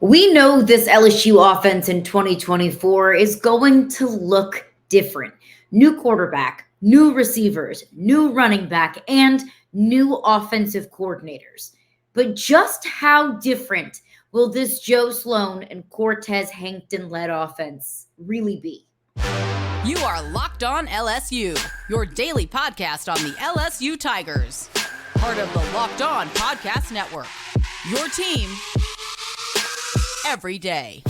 We know this LSU offense in 2024 is going to look different. New quarterback, new receivers, new running back, and new offensive coordinators. But just how different will this Joe Sloan and Cortez Hankton-led offense really be? You are Locked On LSU, your daily podcast on the LSU Tigers. Part of the Locked On Podcast Network, your team every day.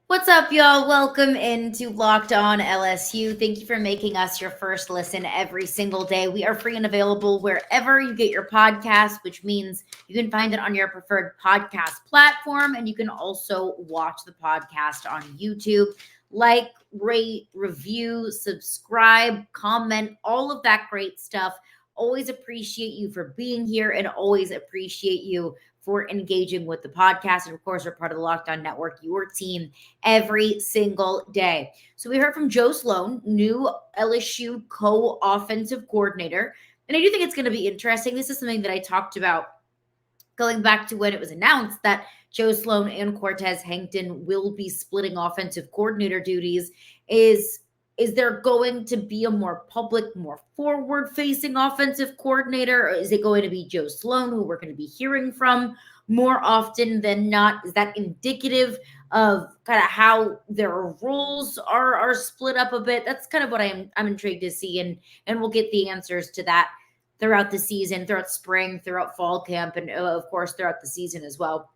What's up, y'all? Welcome into Locked On LSU. Thank you for making us your first listen every single day. We are free and available wherever you get your podcast, which means you can find it on your preferred podcast platform, and you can also watch the podcast on YouTube. Like, rate, review, subscribe, comment, all of that great stuff. Always appreciate you for being here and always appreciate you for engaging with the podcast. And of course, we're part of the Locked On Network, your team every single day. So we heard from Joe Sloan, new LSU co-offensive coordinator. And I do think it's going to be interesting. This is something that I talked about going back to when it was announced that Joe Sloan and Cortez Hankton will be splitting offensive coordinator duties. Is there going to be a more public, more forward-facing offensive coordinator? Or is it going to be Joe Sloan, who we're going to be hearing from more often than not? Is that indicative of kind of how their roles are split up a bit? That's kind of what I'm intrigued to see, and we'll get the answers to that throughout the season, throughout spring, throughout fall camp, and of course throughout the season as well.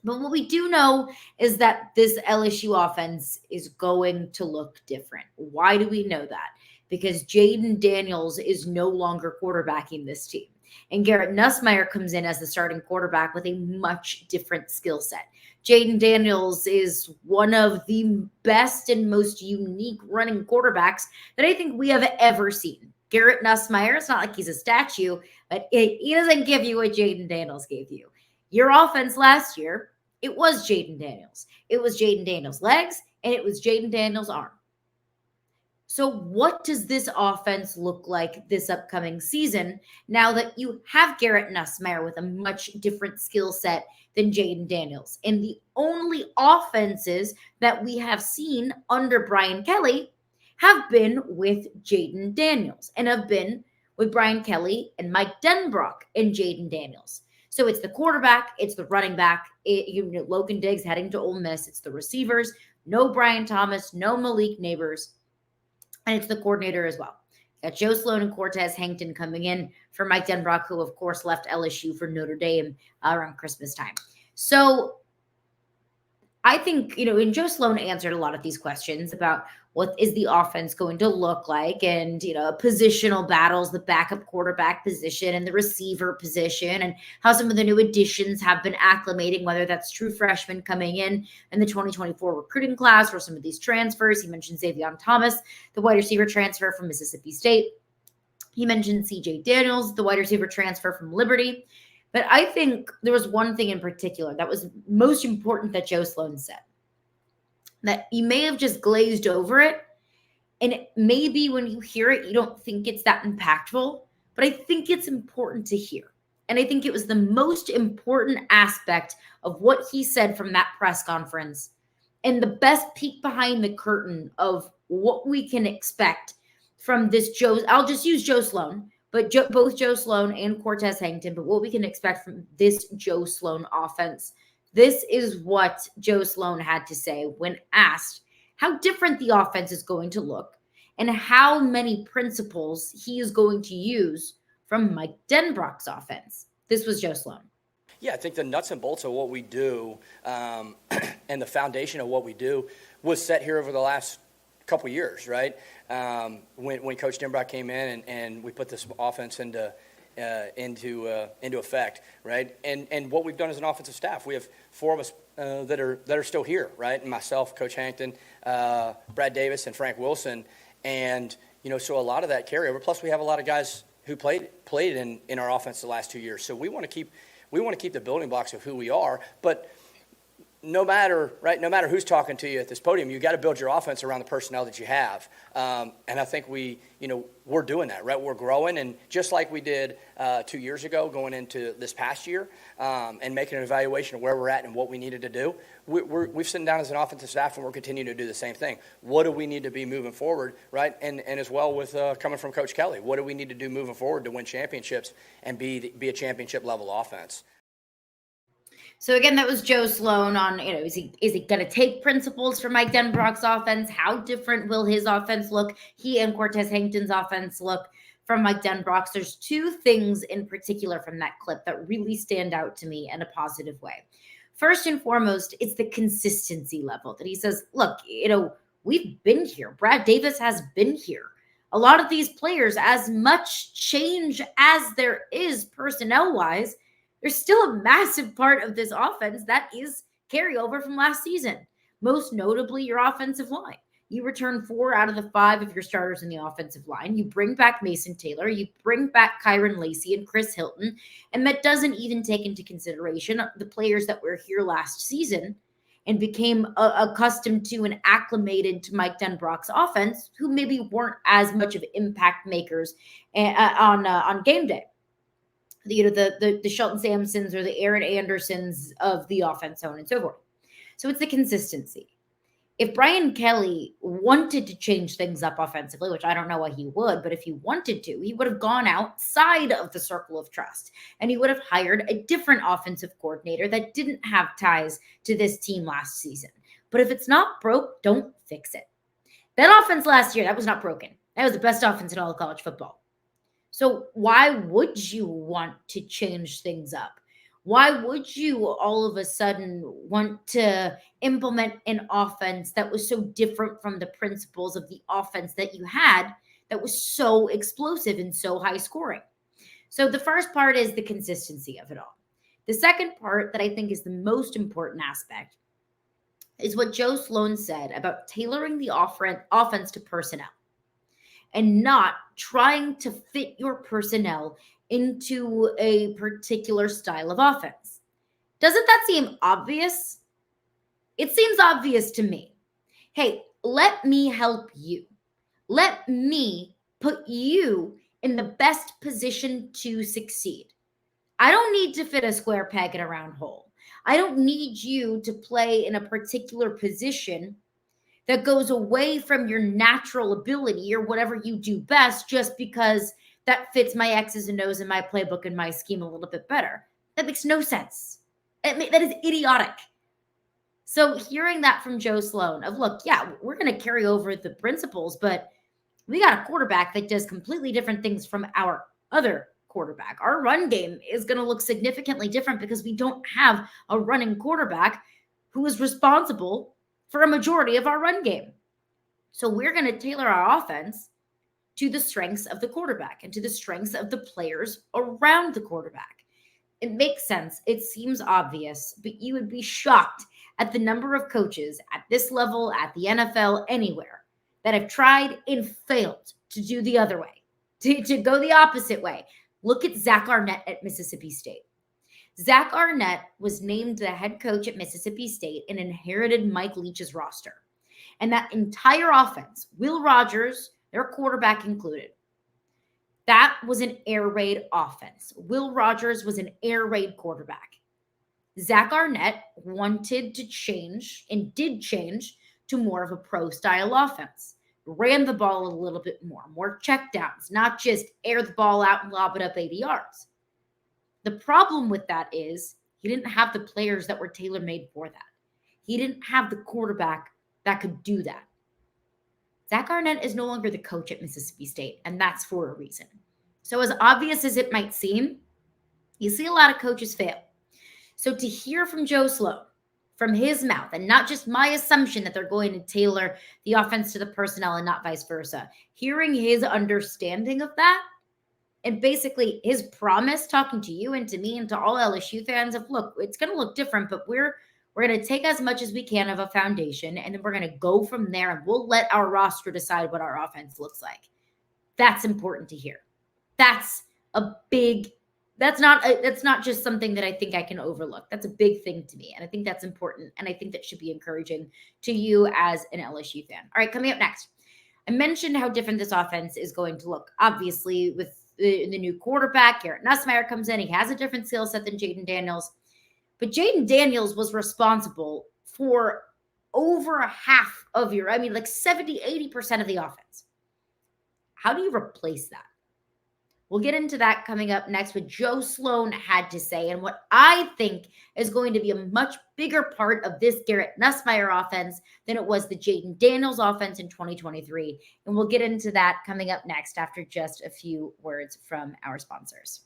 But what we do know is that this LSU offense is going to look different. Why do we know that? Because Jayden Daniels is no longer quarterbacking this team. And Garrett Nussmeier comes in as the starting quarterback with a much different skill set. Jayden Daniels is one of the best and most unique running quarterbacks that I think we have ever seen. Garrett Nussmeier, it's not like he's a statue, but he doesn't give you what Jayden Daniels gave you. Your offense last year, it was Jayden Daniels. It was Jayden Daniels' legs, and it was Jayden Daniels' arm. So what does this offense look like this upcoming season now that you have Garrett Nussmeier with a much different skill set than Jayden Daniels? And the only offenses that we have seen under Brian Kelly have been with Jayden Daniels and have been with Brian Kelly and Mike Denbrock and Jayden Daniels. So it's the quarterback, it's the running back, Logan Diggs heading to Ole Miss, it's the receivers, no Brian Thomas, no Malik Nabers, and it's the coordinator as well. Got Joe Sloan and Cortez Hankton coming in for Mike Denbrock, who of course left LSU for Notre Dame around Christmas time. So I think, and Joe Sloan answered a lot of these questions about what is the offense going to look like and, positional battles, the backup quarterback position and the receiver position, and how some of the new additions have been acclimating, whether that's true freshmen coming in the 2024 recruiting class or some of these transfers. He mentioned Xavier Thomas, the wide receiver transfer from Mississippi State. He mentioned CJ Daniels, the wide receiver transfer from Liberty. But I think there was one thing in particular that was most important that Joe Sloan said, that you may have just glazed over it. And maybe when you hear it, you don't think it's that impactful, but I think it's important to hear. And I think it was the most important aspect of what he said from that press conference and the best peek behind the curtain of what we can expect from this I'll just use Joe Sloan, but both Joe Sloan and Cortez Hankton, but what we can expect from this Joe Sloan offense. This is what Joe Sloan had to say when asked how different the offense is going to look and how many principles he is going to use from Mike Denbrock's offense. This was Joe Sloan. Yeah, I think the nuts and bolts of what we do and the foundation of what we do was set here over the last couple of years, right? When Coach Denbrock came in and we put this offense into effect, right? And what we've done as an offensive staff, we have four of us that are still here, right? And myself, Coach Hankton, Brad Davis, and Frank Wilson, and so a lot of that carryover. Plus, we have a lot of guys who played in our offense the last 2 years. So we want to keep the building blocks of who we are, but no matter who's talking to you at this podium, you got to build your offense around the personnel that you have. And I think we're doing that, right? We're growing, and just like we did 2 years ago going into this past year, and making an evaluation of where we're at and what we needed to do, we've sitting down as an offensive staff, and we're continuing to do the same thing. What do we need to be moving forward, right? And as well with coming from Coach Kelly, what do we need to do moving forward to win championships and be a championship level offense? So again, that was Joe Sloan on, is he going to take principles from Mike Denbrock's offense? How different will his offense look? He and Cortez Hankton's offense look from Mike Denbrock's. There's two things in particular from that clip that really stand out to me in a positive way. First and foremost, it's the consistency level that he says, look, we've been here. Brad Davis has been here. A lot of these players, as much change as there is personnel-wise, there's still a massive part of this offense that is carryover from last season, most notably your offensive line. You return 4 out of the 5 of your starters in the offensive line. You bring back Mason Taylor. You bring back Kyron Lacey and Chris Hilton. And that doesn't even take into consideration the players that were here last season and became accustomed to and acclimated to Mike Denbrock's offense, who maybe weren't as much of impact makers on game day. The Shelton Sampsons or the Aaron Andersons of the offense, so on and so forth. So it's the consistency. If Brian Kelly wanted to change things up offensively, which I don't know why he would, but if he wanted to, he would have gone outside of the circle of trust and he would have hired a different offensive coordinator that didn't have ties to this team last season. But if it's not broke, don't fix it. That offense last year, that was not broken. That was the best offense in all of college football. So why would you want to change things up? Why would you all of a sudden want to implement an offense that was so different from the principles of the offense that you had that was so explosive and so high scoring? So the first part is the consistency of it all. The second part that I think is the most important aspect is what Joe Sloan said about tailoring the offense to personnel and not trying to fit your personnel into a particular style of offense. Doesn't that seem obvious? It seems obvious to me. Hey, let me help you. Let me put you in the best position to succeed. I don't need to fit a square peg in a round hole. I don't need you to play in a particular position that goes away from your natural ability or whatever you do best just because that fits my X's and O's in my playbook and my scheme a little bit better. That makes no sense. That is idiotic. So hearing that from Joe Sloan of, look, yeah, we're going to carry over the principles, but we got a quarterback that does completely different things from our other quarterback. Our run game is going to look significantly different because we don't have a running quarterback who is responsible for a majority of our run game. So we're going to tailor our offense to the strengths of the quarterback and to the strengths of the players around the quarterback. It makes sense. It seems obvious, but you would be shocked at the number of coaches at this level, at the NFL, anywhere, that have tried and failed to do the other way, to go the opposite way. Look at Zach Arnett at Mississippi State. Zach Arnett was named the head coach at Mississippi State and inherited Mike Leach's roster. And that entire offense, Will Rogers, their quarterback included, that was an air raid offense. Will Rogers was an air raid quarterback. Zach Arnett wanted to change and did change to more of a pro-style offense. Ran the ball a little bit more checkdowns, not just air the ball out and lob it up 80 yards. The problem with that is he didn't have the players that were tailor-made for that. He didn't have the quarterback that could do that. Zach Arnett is no longer the coach at Mississippi State, and that's for a reason. So as obvious as it might seem, you see a lot of coaches fail. So to hear from Joe Sloan, from his mouth, and not just my assumption that they're going to tailor the offense to the personnel and not vice versa, hearing his understanding of that, and basically his promise talking to you and to me and to all LSU fans of, look, it's going to look different, but we're going to take as much as we can of a foundation, and then we're going to go from there, and we'll let our roster decide what our offense looks like. That's important to hear. That's a big That's not just something that I think I can overlook. That's a big thing to me. And I think that's important. And I think that should be encouraging to you as an LSU fan. All right, coming up next. I mentioned how different this offense is going to look. Obviously, with the new quarterback, Garrett Nussmeier comes in. He has a different skill set than Jayden Daniels. But Jayden Daniels was responsible for over half of your, like 70, 80% of the offense. How do you replace that? We'll get into that coming up next, what Joe Sloan had to say and what I think is going to be a much bigger part of this Garrett Nussmeier offense than it was the Jayden Daniels offense in 2023. And we'll get into that coming up next after just a few words from our sponsors.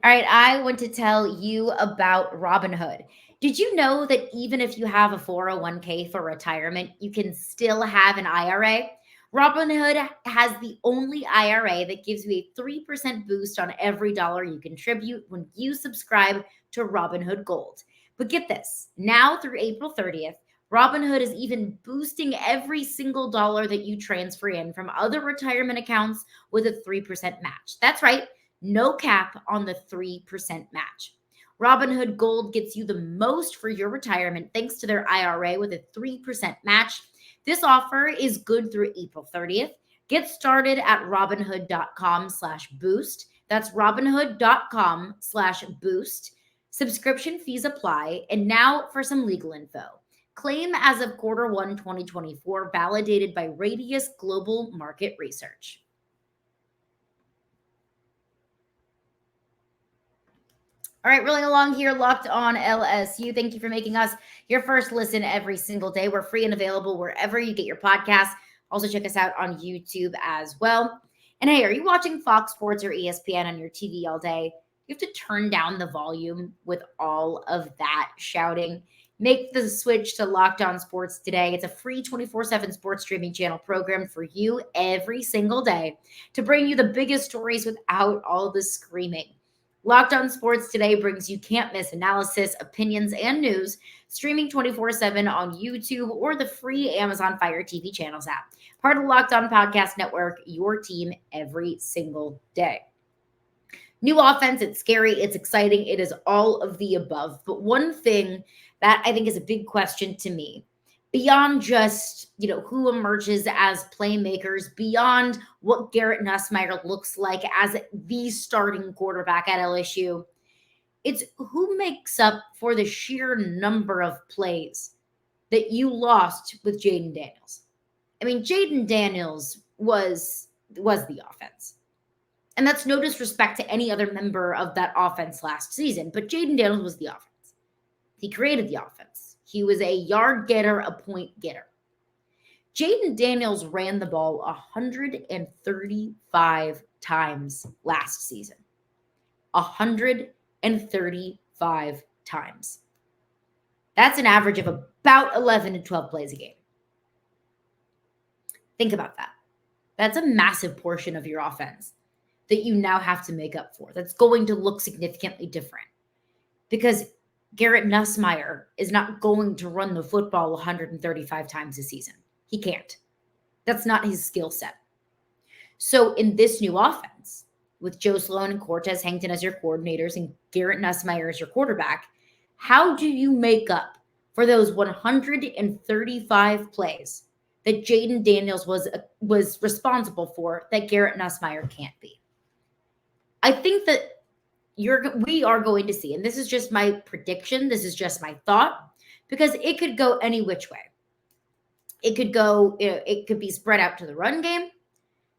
All right, I want to tell you about Robinhood. Did you know that even if you have a 401k for retirement, you can still have an IRA? Robinhood has the only IRA that gives you a 3% boost on every dollar you contribute when you subscribe to Robinhood Gold. But get this, now through April 30th, Robinhood is even boosting every single dollar that you transfer in from other retirement accounts with a 3% match. That's right, no cap on the 3% match. Robinhood Gold gets you the most for your retirement thanks to their IRA with a 3% match. This offer is good through April 30th. Get started at robinhood.com/boost. That's robinhood.com/boost. Subscription fees apply. And now for some legal info. Claim as of Q1 2024, validated by Radius Global Market Research. All right, rolling along here, Locked On LSU. Thank you for making us your first listen every single day. We're free and available wherever you get your podcasts. Also, check us out on YouTube as well. And hey, are you watching Fox Sports or ESPN on your TV all day? You have to turn down the volume with all of that shouting. Make the switch to Locked On Sports today. It's a free 24/7 sports streaming channel program for you every single day to bring you the biggest stories without all the screaming. Locked On Sports Today brings you can't-miss analysis, opinions, and news, streaming 24/7 on YouTube or the free Amazon Fire TV channels app. Part of the Locked On Podcast Network, your team every single day. New offense, it's scary, it's exciting, it is all of the above. But one thing that I think is a big question to me, beyond just, who emerges as playmakers, beyond what Garrett Nussmeier looks like as the starting quarterback at LSU, it's who makes up for the sheer number of plays that you lost with Jayden Daniels. Jayden Daniels was the offense. And that's no disrespect to any other member of that offense last season, but Jayden Daniels was the offense. He created the offense. He was a yard getter, a point getter. Jayden Daniels ran the ball 135 times last season. 135 times. That's an average of about 11 to 12 plays a game. Think about that. That's a massive portion of your offense that you now have to make up for. That's going to look significantly different because Garrett Nussmeier is not going to run the football 135 times a season. He can't. That's not his skill set. So in this new offense, with Joe Sloan and Cortez Hankton as your coordinators and Garrett Nussmeier as your quarterback, how do you make up for those 135 plays that Jayden Daniels was responsible for that Garrett Nussmeier can't be? I think that we are going to see, and this is just my prediction, this is just my thought, because it could go any which way. It could go, it could be spread out to the run game.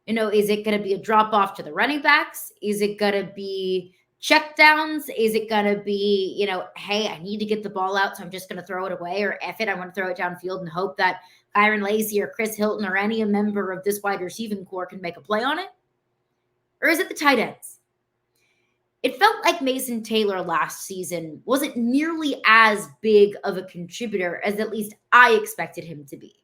Is it going to be a drop off to the running backs? Is it going to be check downs? Is it going to be, hey, I need to get the ball out, so I'm just going to throw it away, or F it, I want to throw it downfield and hope that Byron Lacey or Chris Hilton or any member of this wide receiving core can make a play on it? Or is it the tight ends? It felt like Mason Taylor last season wasn't nearly as big of a contributor as at least I expected him to be.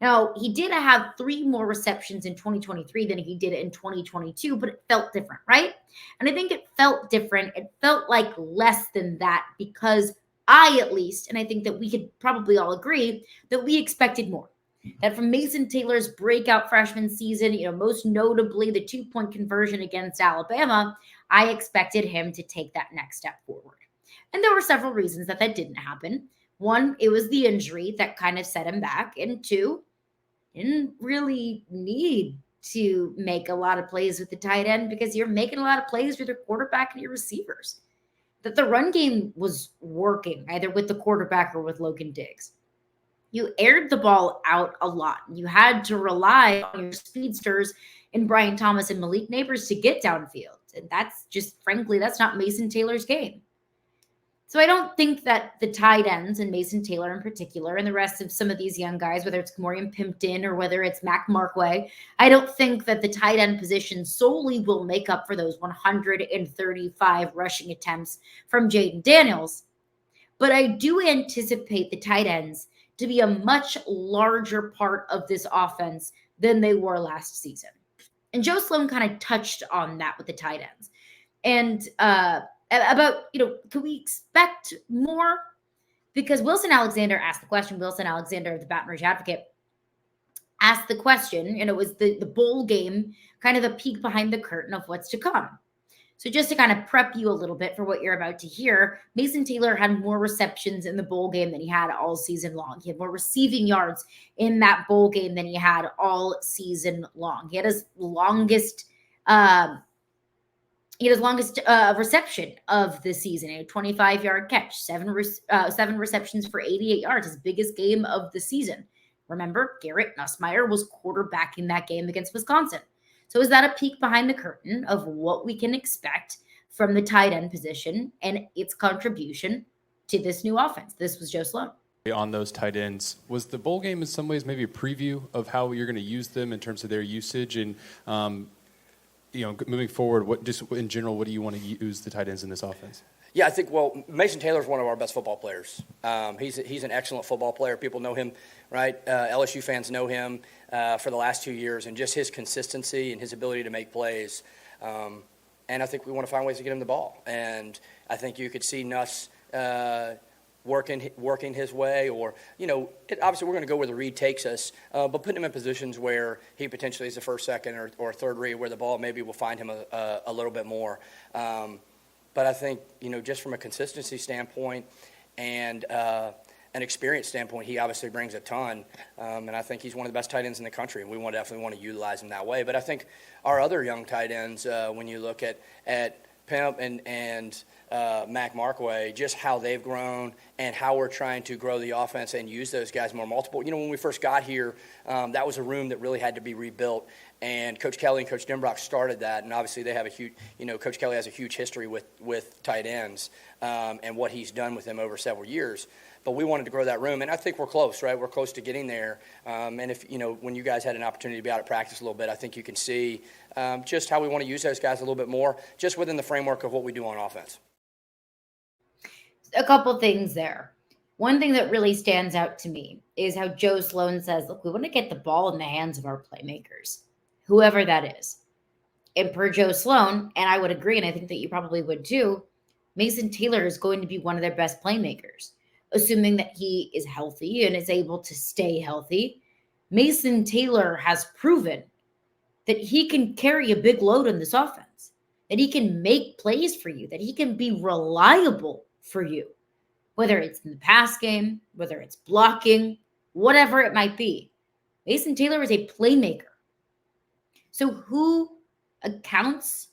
Now, he did have 3 more receptions in 2023 than he did in 2022, but it felt different, right? And I think it felt different. It felt like less than that because I, at least, and I think that we could probably all agree, that we expected more. That from Mason Taylor's breakout freshman season, most notably the 2-point conversion against Alabama, I expected him to take that next step forward. And there were several reasons that didn't happen. One, it was the injury that kind of set him back. And two, didn't really need to make a lot of plays with the tight end because you're making a lot of plays with your quarterback and your receivers. That the run game was working either with the quarterback or with Logan Diggs. You aired the ball out a lot. You had to rely on your speedsters in Brian Thomas and Malik Nabers to get downfield. And that's just, frankly, that's not Mason Taylor's game. So I don't think that the tight ends, and Mason Taylor in particular, and the rest of some of these young guys, whether it's Kamorian Pimpton or whether it's Mac Markway, I don't think that the tight end position solely will make up for those 135 rushing attempts from Jayden Daniels. But I do anticipate the tight ends to be a much larger part of this offense than they were last season. And Joe Sloan kind of touched on that with the tight ends. And about, can we expect more? Because Wilson Alexander asked the question. Wilson Alexander of the Baton Rouge Advocate asked the question, and it was the bowl game, kind of the peek behind the curtain of what's to come. So just to kind of prep you a little bit for what you're about to hear, Mason Taylor had more receptions in the bowl game than he had all season long. He had more receiving yards in that bowl game than he had all season long. He had his longest reception of the season, a 25-yard catch, seven receptions for 88 yards, his biggest game of the season. Remember, Garrett Nussmeier was quarterbacking that game against Wisconsin. So is that a peek behind the curtain of what we can expect from the tight end position and its contribution to this new offense? This was Joe Sloan. On those tight ends, was the bowl game in some ways maybe a preview of how you're going to use them in terms of their usage? And, moving forward, just in general, what do you want to use the tight ends in this offense? Yeah, I think, Mason Taylor is one of our best football players. He's an excellent football player. People know him, right? LSU fans know him for the last 2 years, and just his consistency and his ability to make plays. And I think we want to find ways to get him the ball. And I think you could see Nuss working his way, or, obviously we're going to go where the read takes us, but putting him in positions where he potentially is the first, second, or third read, where the ball maybe will find him a little bit more. But I think, just from a consistency standpoint and an experience standpoint, he obviously brings a ton. And I think he's one of the best tight ends in the country, and we definitely want to utilize him that way. But I think our other young tight ends, when you look at Pimp and Mac Markway, just how they've grown and how we're trying to grow the offense and use those guys more multiple. When we first got here, that was a room that really had to be rebuilt. And Coach Kelly and Coach Denbrock started that, and obviously they have a huge, Coach Kelly has a huge history with tight ends and what he's done with them over several years. But we wanted to grow that room, and I think we're close, right? We're close to getting there. And if, when you guys had an opportunity to be out at practice a little bit, I think you can see just how we want to use those guys a little bit more, just within the framework of what we do on offense. A couple things there. One thing that really stands out to me is how Joe Sloan says, look, we want to get the ball in the hands of our playmakers, whoever that is. And per Joe Sloan, and I would agree, and I think that you probably would too, Mason Taylor is going to be one of their best playmakers, assuming that he is healthy and is able to stay healthy. Mason Taylor has proven that he can carry a big load on this offense, that he can make plays for you, that he can be reliable for you, whether it's in the pass game, whether it's blocking, whatever it might be. Mason Taylor is a playmaker. So who accounts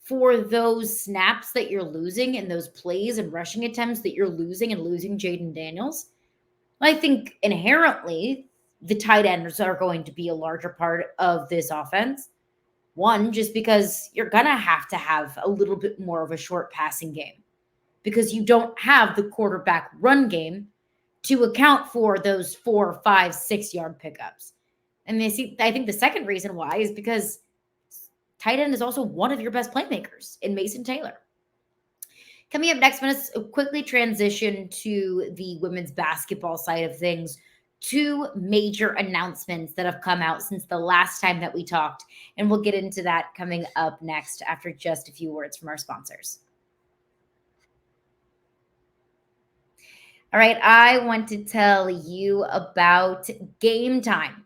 for those snaps that you're losing and those plays and rushing attempts that you're losing and losing Jayden Daniels? I think inherently the tight ends are going to be a larger part of this offense. One, just because you're going to have a little bit more of a short passing game because you don't have the quarterback run game to account for those 4, 5, 6 yard pickups. And I think the second reason why is because tight end is also one of your best playmakers in Mason Taylor. Coming up next, I'm going to quickly transition to the women's basketball side of things. 2 major announcements that have come out since the last time that we talked, and we'll get into that coming up next after just a few words from our sponsors. All right, I want to tell you about Game Time.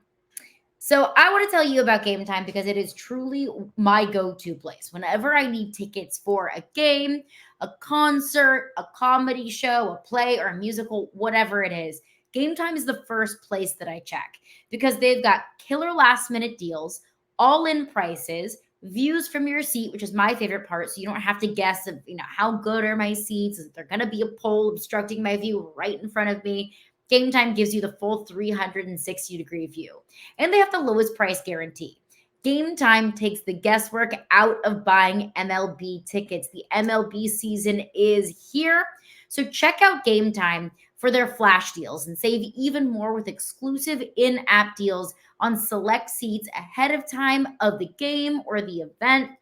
So I want to tell you about Game Time because it is truly my go-to place. Whenever I need tickets for a game, a concert, a comedy show, a play, or a musical, whatever it is, Game Time is the first place that I check because they've got killer last-minute deals, all-in prices, views from your seat, which is my favorite part, so you don't have to guess of, how good are my seats. Is there going to be a pole obstructing my view right in front of me? Game Time gives you the full 360-degree view, and they have the lowest price guarantee. Game Time takes the guesswork out of buying MLB tickets. The MLB season is here, so check out Game Time for their flash deals and save even more with exclusive in-app deals on select seats ahead of time of the game or the event.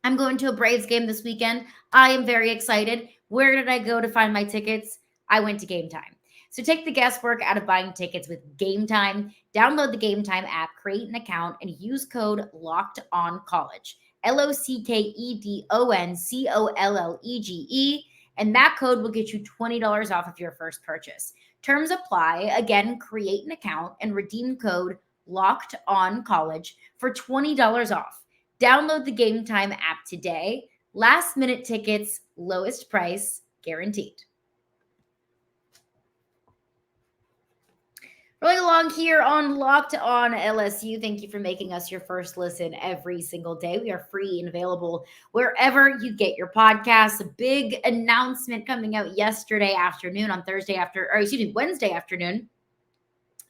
I'm going to a Braves game this weekend. I am very excited. Where did I go to find my tickets? I went to Game Time. So take the guesswork out of buying tickets with Game Time. Download the Game Time app, create an account, and use code LOCKEDONCollege. LOCKEDONCOLLEGE. And that code will get you $20 off of your first purchase. Terms apply. Again, create an account and redeem code LOCKEDONCollege for $20 off. Download the Game Time app today. Last minute tickets, lowest price guaranteed. Rolling along here on Locked On LSU. Thank you for making us your first listen every single day. We are free and available wherever you get your podcasts. A big announcement coming out Wednesday afternoon.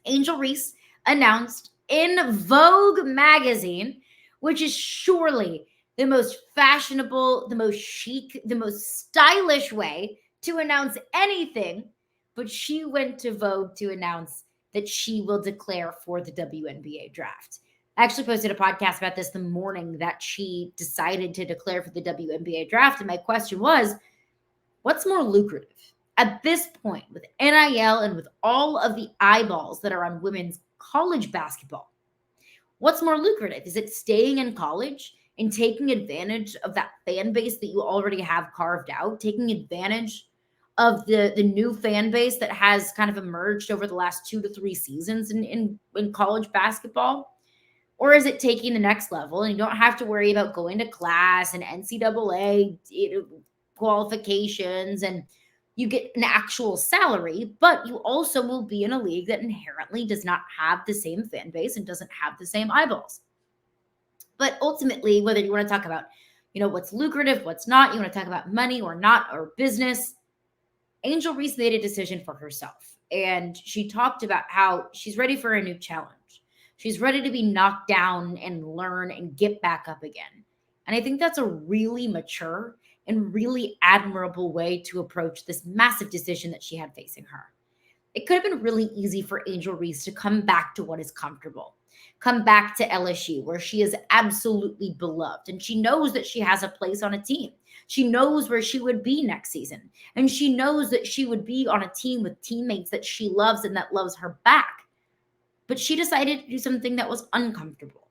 Angel Reese announced in Vogue Magazine, which is surely the most fashionable, the most chic, the most stylish way to announce anything. But she went to Vogue to announce that she will declare for the WNBA draft. I actually posted a podcast about this the morning that she decided to declare for the WNBA draft. And my question was, what's more lucrative? At this point, with NIL and with all of the eyeballs that are on women's college basketball, what's more lucrative? Is it staying in college and taking advantage of that fan base that you already have carved out, taking advantage of the new fan base that has kind of emerged over the last 2 to 3 seasons in college basketball? Or is it taking the next level and you don't have to worry about going to class and NCAA qualifications and you get an actual salary, but you also will be in a league that inherently does not have the same fan base and doesn't have the same eyeballs. But ultimately, whether you want to talk about, what's lucrative, what's not, you want to talk about money or not, or business, Angel Reese made a decision for herself. And she talked about how she's ready for a new challenge. She's ready to be knocked down and learn and get back up again. And I think that's a really mature and really admirable way to approach this massive decision that she had facing her. It could have been really easy for Angel Reese to come back to what is comfortable, come back to LSU, where she is absolutely beloved. And she knows that she has a place on a team. She knows where she would be next season. And she knows that she would be on a team with teammates that she loves and that loves her back. But she decided to do something that was uncomfortable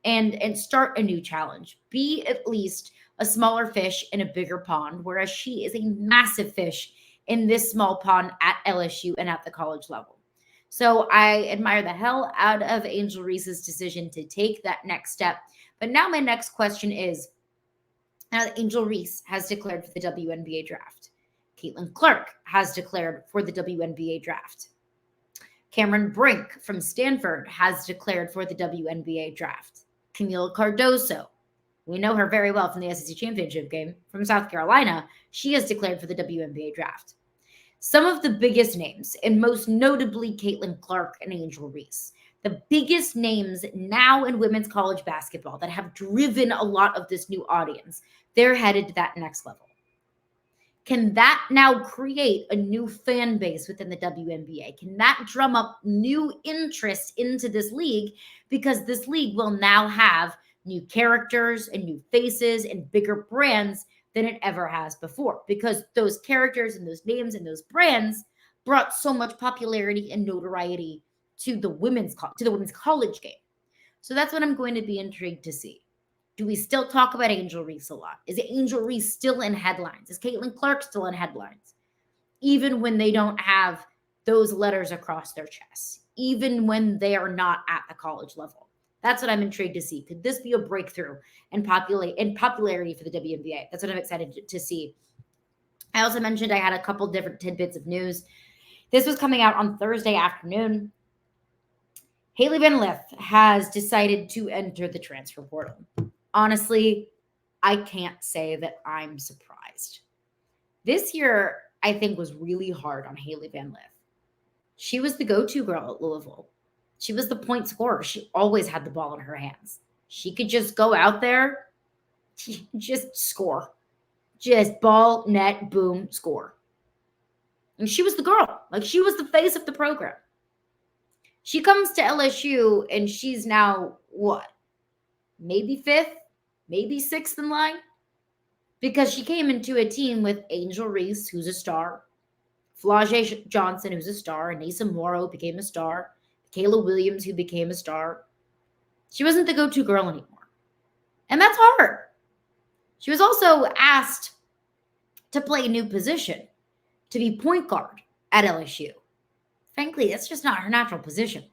and start a new challenge. Be at least a smaller fish in a bigger pond, whereas she is a massive fish in this small pond at LSU and at the college level. So I admire the hell out of Angel Reese's decision to take that next step. But now my next question is, now that Angel Reese has declared for the WNBA draft, Caitlin Clark has declared for the WNBA draft, Cameron Brink from Stanford has declared for the WNBA draft, Kamila Cardoso, we know her very well from the SEC championship game, from South Carolina, she has declared for the WNBA draft. Some of the biggest names, and most notably Caitlin Clark and Angel Reese, the biggest names now in women's college basketball that have driven a lot of this new audience, they're headed to that next level. Can that now create a new fan base within the WNBA? Can that drum up new interest into this league? Because this league will now have new characters and new faces and bigger brands than it ever has before, because those characters and those names and those brands brought so much popularity and notoriety to the women's college game. So that's what I'm going to be intrigued to see. Do we still talk about Angel Reese a lot? Is Angel Reese still in headlines? Is Caitlin Clark still in headlines? even when they don't have those letters across their chests, even when they are not at the college level. That's what I'm intrigued to see. Could this be a breakthrough in popularity for the WNBA? That's what I'm excited to see. I also mentioned I had a couple different tidbits of news. This was coming out on Thursday afternoon. Hailey Van Lith has decided to enter the transfer portal. Honestly, I can't say that I'm surprised. This year, I think, was really hard on Hailey Van Lith. She was the go-to girl at Louisville. She was the point scorer. She always had the ball in her hands. She could just go out there, just score. Just ball, net, boom, score. And she was the girl. Like, she was the face of the program. She comes to LSU, and she's now, what? Maybe 5th? Maybe 6th in line? Because she came into a team with Angel Reese, who's a star, Flau'jae Johnson, who's a star, Anissa Morrow became a star, Kayla Williams, who became a star. She wasn't the go-to girl anymore. And that's hard. She was also asked to play a new position, to be point guard at LSU. Frankly, that's just not her natural position.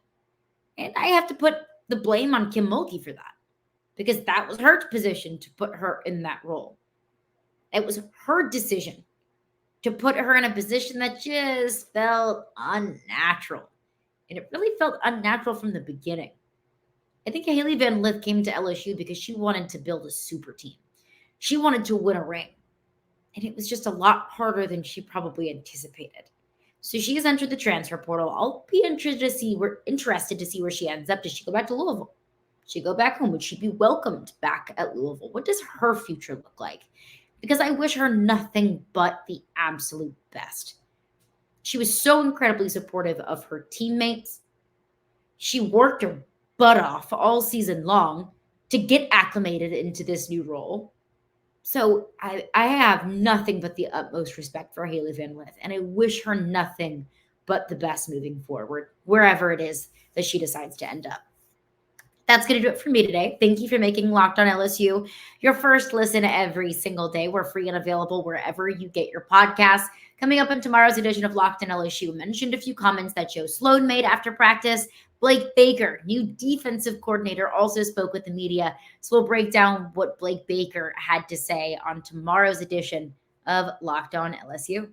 And I have to put the blame on Kim Mulkey for that, because that was her position to put her in that role. It was her decision to put her in a position that just felt unnatural. And it really felt unnatural from the beginning. I think Hailey Van Lith came to LSU because she wanted to build a super team. She wanted to win a ring. And it was just a lot harder than she probably anticipated. So she has entered the transfer portal. I'll be interested to see where she ends up. Does she go back to Louisville? Does she go back home? Would she be welcomed back at Louisville? What does her future look like? Because I wish her nothing but the absolute best. She was so incredibly supportive of her teammates. She worked her butt off all season long to get acclimated into this new role. So I have nothing but the utmost respect for Hailey Van Lith, and I wish her nothing but the best moving forward, wherever it is that she decides to end up. That's going to do it for me today. Thank you for making Locked On LSU your first listen every single day. We're free and available wherever you get your podcasts. Coming up in tomorrow's edition of Locked On LSU, mentioned a few comments that Joe Sloan made after practice. Blake Baker, new defensive coordinator, also spoke with the media. So we'll break down what Blake Baker had to say on tomorrow's edition of Locked On LSU.